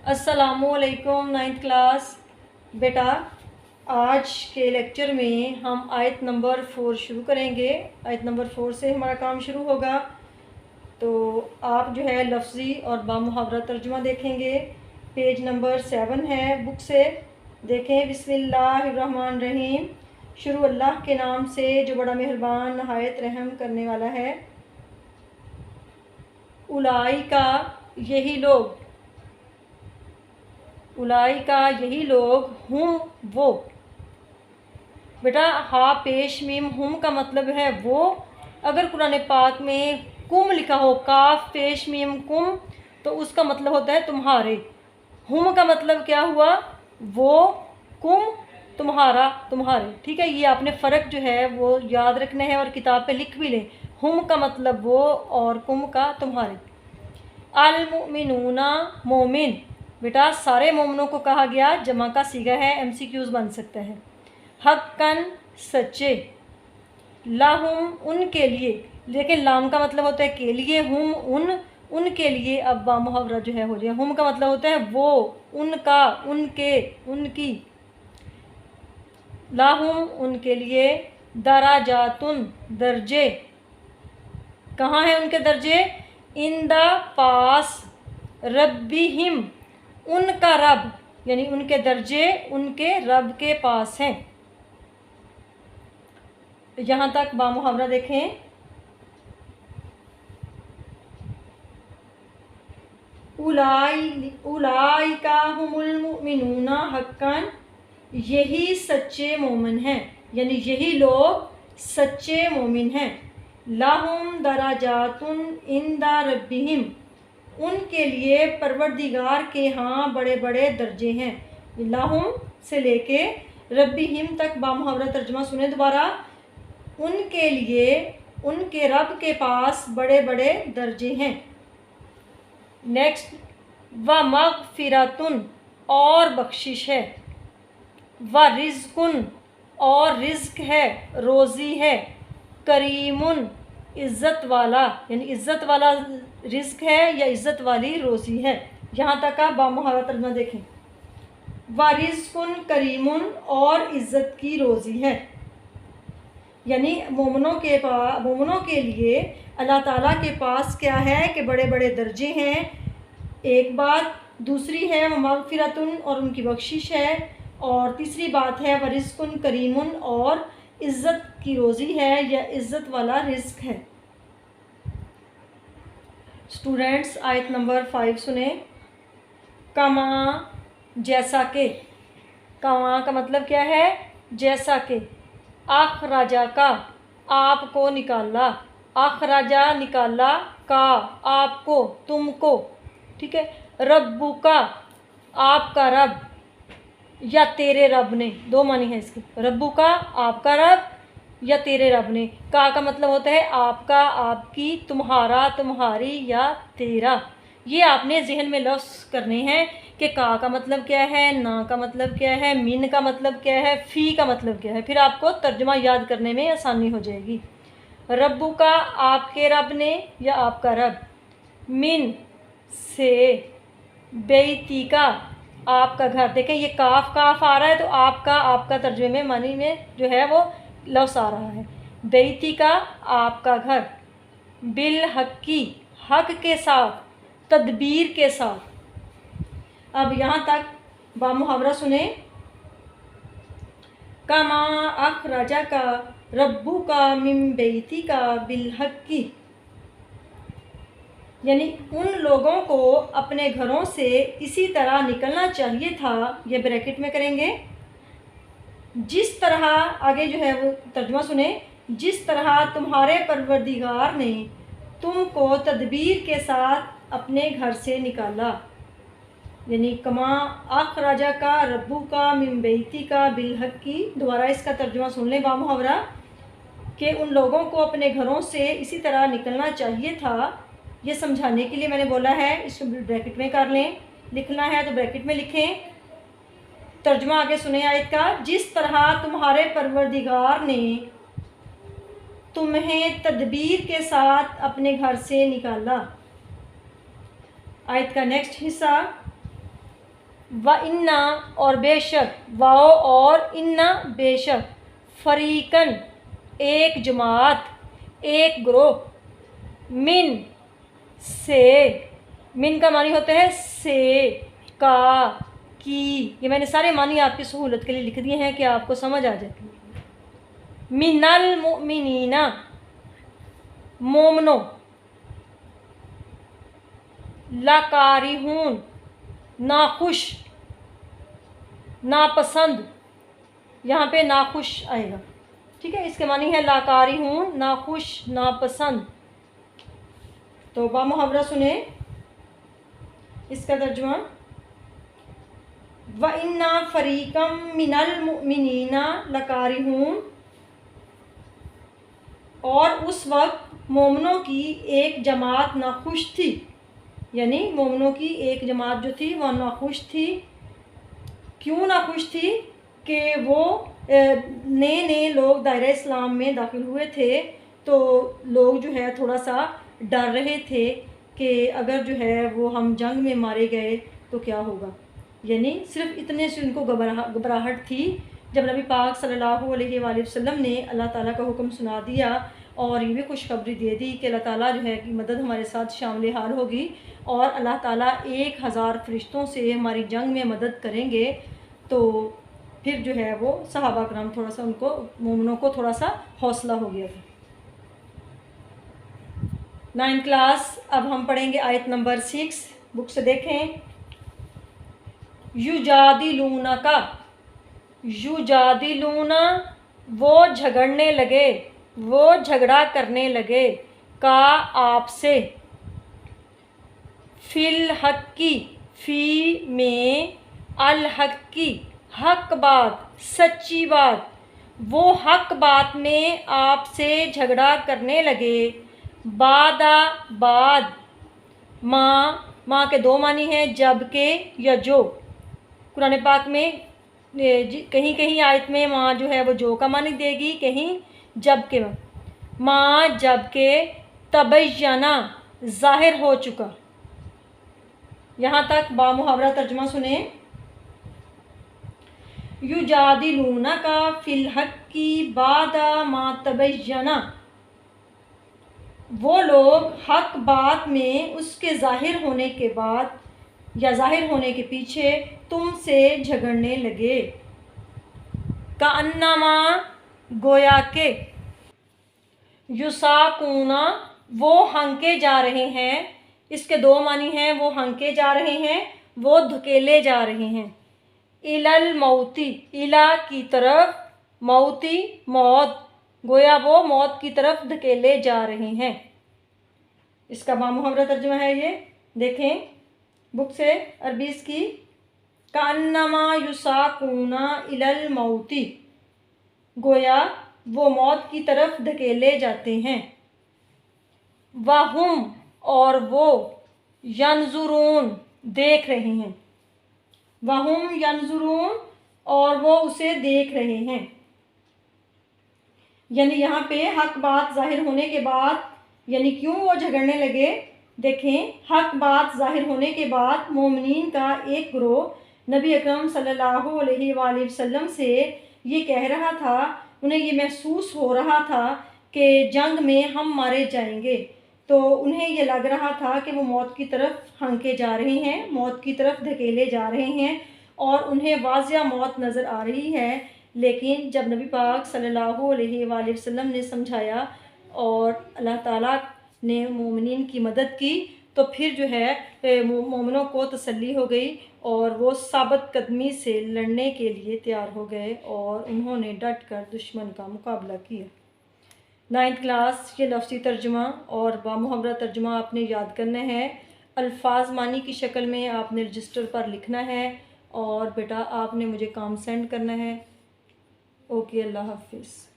अस्सलामुअलैकुम ninth class. बेटा, आज के लेक्चर में हम आयत नंबर 4 शुरू करेंगे। आयत नंबर 4 से हमारा काम शुरू होगा। तो आप जो है लफ्ज़ी और बामुहावरा तर्जुमा देखेंगे। पेज नंबर 7 है बुक से। देखें, बिस्मिल्लाहिर्रहमानिर्रहीम। शुरू अल्लाह के नाम से जो बड़ा मेहरबान नहायत रहम करने वाला है। उलाइका यही लोग, उलाइका यही लोग, हुम वो। बेटा, हा पेश मीम हुम का मतलब है वो। अगर कुरान पाक में कुम लिखा हो, काफ पेश मीम कुम, तो उसका मतलब होता है तुम्हारे। हुम का मतलब क्या हुआ? वो, कुम तुम्हारा, तुम्हारे। ठीक है, ये आपने फ़र्क जो है वो याद रखना है और किताब पे लिख भी लें। हुम का मतलब वो और कुम का तुम्हारे। अल मुमिनूना मोमिन, बेटा सारे मोमिनों को कहा गया, जमा का सीगा है, MCQs बन सकता है। हक्कन सच्चे, लाहुम उनके लिए, लेकिन लाम का मतलब होता है के लिए, हुम उनके लिए। अब मुहावरा जो है हो जाए। हुम का मतलब होता है वो, उनका, उनके, उनकी। लाहुम उनके लिए, दराजातुन दर्जे, कहाँ है उनके दर्जे? इन द पास रब्बिहिम, उनका रब, यानी उनके दर्जे उनके रब के पास हैं। यहाँ तक बामुहावरा देखें। उलाइका हुमुल मुमिनूना हक्कन, यही सच्चे मोमिन हैं, यानी यही लोग सच्चे मोमिन हैं। लाहुम दराजातुन इंदा रब्बिहिम, उनके लिए परवरदिगार के यहाँ बड़े बड़े दर्जे हैं। लाहुम से लेके रब्बिहिम तक बामुहावरा तर्जुमा सुने दोबारा। उनके लिए उनके रब के पास बड़े बड़े दर्जे हैं। नेक्स्ट, व मगफिरतुन, और बख्शिश है। व रिज़्कुन, और रिज़्क है, रोज़ी है। करीमुन, इज़्ज़त वाला, यानी इज़्ज़त वाला रिज़्क है या इज़्ज़त वाली रोज़ी है। यहाँ तक आप बामुहावरा तर्जुमा देखें। व रिज़्कुन करीमुन, और इज़्ज़त की रोज़ी है, यानी मोमिनों के लिए अल्लाह ताला के पास क्या है कि बड़े बड़े दर्जे हैं, एक बात। दूसरी है मगफिरतुन, और उनकी बख्शिश है। और तीसरी बात है वरिज़्कुन करीमुन, और इज़्ज़त की रोज़ी है या इज़्ज़त वाला रिज़्क है। स्टूडेंट्स, आयत नंबर 5 सुने। कमा, जैसा के। कमा का मतलब क्या है? जैसा के। अखराजा का, आपको निकाला। अखराजा निकाला, का आपको, तुमको। ठीक है। रब्बू का, आपका रब या तेरे रब ने, दो मानी है इसकी। रब्बू का आपका रब या तेरे रब ने। का मतलब होता है आपका, आपकी, तुम्हारा, तुम्हारी या तेरा। ये आपने जहन में लफ्ज़ करने हैं कि का मतलब क्या है, ना का मतलब क्या है, मिन का मतलब क्या है, फ़ी का मतलब क्या है। फिर आपको तर्जुमा याद करने में आसानी हो जाएगी। रब्बू का, आपके रब ने या आपका रब। मिन से, बेती का, आपका घर। देखें, ये काफ काफ आ रहा है तो आपका तर्जुमे में मानी में जो है वो लफ्ज़ आ रहा है। बेती का, आपका घर। बिल हक़ी, हक के साथ, तदबीर के साथ। अब यहाँ तक बामुहावरा सुने। कमा अखराजा का रब्बू का मिन बेती का बिल हक़ी, यानी उन लोगों को अपने घरों से इसी तरह निकलना चाहिए था। ये ब्रैकेट में करेंगे, जिस तरह, आगे जो है वो तर्जुमा सुने। जिस तरह तुम्हारे परवरदिगार ने तुमको तदबीर के साथ अपने घर से निकाला, यानी कमा अखराजा का रब्बू का मिन बैती का बिल हक़ी। दोबारा इसका तर्जुमा सुन लें बामुहावरा, कि उन लोगों को अपने घरों से इसी तरह निकलना चाहिए था। ये समझाने के लिए मैंने बोला है, इसको ब्रैकेट में कर लें। लिखना है तो ब्रैकेट में लिखें। तर्जुमा आगे सुने आयत का। जिस तरह तुम्हारे परवरदिगार ने तुम्हें तदबीर के साथ अपने घर से निकाला। आयत का नेक्स्ट हिस्सा। व इन्ना और बेशक, वाओ और इन्ना बेशक, फ़रीक़न एक जमात, एक ग्रोह, मिन से, मिन का मानी होता है से, का, की। ये मैंने सारे मानी आपकी सहूलत के लिए लिख दिए हैं कि आपको समझ आ जाए। मिनल मुमिनीना, मोमनो, लाकारिहून नाखुश, नापसंद, यहाँ पे नाखुश आएगा, ठीक है। इसके मानी है लाकारिहून नाखुश, नापसंद। तो बामुहावरा सुने इसका तर्जुमा। व इन्ना फ़रीक़म मिनल मुमिनीना लकारिहून, और उस वक्त मोमनों की एक जमात नाखुश थी, यानी मोमनों की एक जमात जो थी वह नाखुश थी। क्यों नाखुश थी? कि वो नए नए लोग दायरा इस्लाम में दाखिल हुए थे, तो लोग जो है थोड़ा सा डर रहे थे कि अगर जो है वो हम जंग में मारे गए तो क्या होगा। यानी सिर्फ इतने से उनको घबराहट थी। जब नबी पाक सल्लल्लाहु अलैहि वसल्लम ने अल्लाह ताला का हुक्म सुना दिया और ये भी खुशखबरी दे दी कि अल्लाह ताला जो है कि मदद हमारे साथ शामिल हाल होगी और अल्लाह ताला 1000 फरिश्तों से हमारी जंग में मदद करेंगे, तो फिर जो है वो सहाबा कराम थोड़ा सा उनको मोमिनों को थोड़ा सा हौसला हो गया था। 9th class. अब हम पढ़ेंगे आयत नंबर 6। बुक से देखें। युजादिलूना का, युजादिलूना वो झगड़ने लगे, वो झगड़ा करने लगे, का आपसे, फिल हक की, फ़ी में, अल हक की हक बात, सच्ची बात, वो हक बात में आपसे झगड़ा करने लगे, बादा बाद, माँ के दो मानी हैं, जब के या जो। कुरान पाक में कहीं कहीं आयत में माँ जो है वो जो का मानी देगी, कहीं जब के। माँ जब के, तबय्यना ज़ाहिर हो चुका। यहाँ तक बामुहावरा तर्जुमा सुने। युजादिलूना का फिल हक की बादा मा तबय्यना, वो लोग हक बात में उसके ज़ाहिर होने के बाद या ज़ाहिर होने के पीछे तुमसे झगड़ने लगे। का अन्नमा गोया के, युसाकूना वो हंके जा रहे हैं। इसके दो मानी हैं, वो हंके जा रहे हैं, वो धकेले जा रहे हैं। इलल मौती, इला की तरफ, मौती मौत, गोया वो मौत की तरफ धकेले जा रहे हैं। इसका बामुहावरा तर्जुमा है ये, देखें बुक से अरबी की। कान्नमा युसाकूना इलल मौती, गोया वो मौत की तरफ धकेले जाते हैं। वहुम और वो, यंजुरून देख रहे हैं, वहुम यंजुरून और वो उसे देख रहे हैं। यानी यहाँ पे हक बात जाहिर होने के बाद, यानी क्यों वो झगड़ने लगे। देखें, हक बात जाहिर होने के बाद मोमिनीन का एक ग्रोह नबी अकरम सल्लल्लाहु अलैहि वसल्लम से ये कह रहा था, उन्हें ये महसूस हो रहा था कि जंग में हम मारे जाएंगे। तो उन्हें ये लग रहा था कि वो मौत की तरफ हंके जा रहे हैं, मौत की तरफ धकेले जा रहे हैं और उन्हें वाज़िया मौत नज़र आ रही है। लेकिन जब नबी पाक सल्लल्लाहु अलैहि वसल्लम ने समझाया और अल्लाह ताला ने मोमिनीन की मदद की, तो फिर जो है मोमिनों को तसल्ली हो गई और वो साबित कदमी से लड़ने के लिए तैयार हो गए और उन्होंने डट कर दुश्मन का मुकाबला किया। 9th class. ये लफ्ज़ी तर्जुमा और बामुहावरा तर्जुमा आपने याद करना है। अल्फाज मानी की शक्ल में आपने रजिस्टर पर लिखना है और बेटा आपने मुझे काम सेंड करना है। ओके, अल्लाह हाफिज़।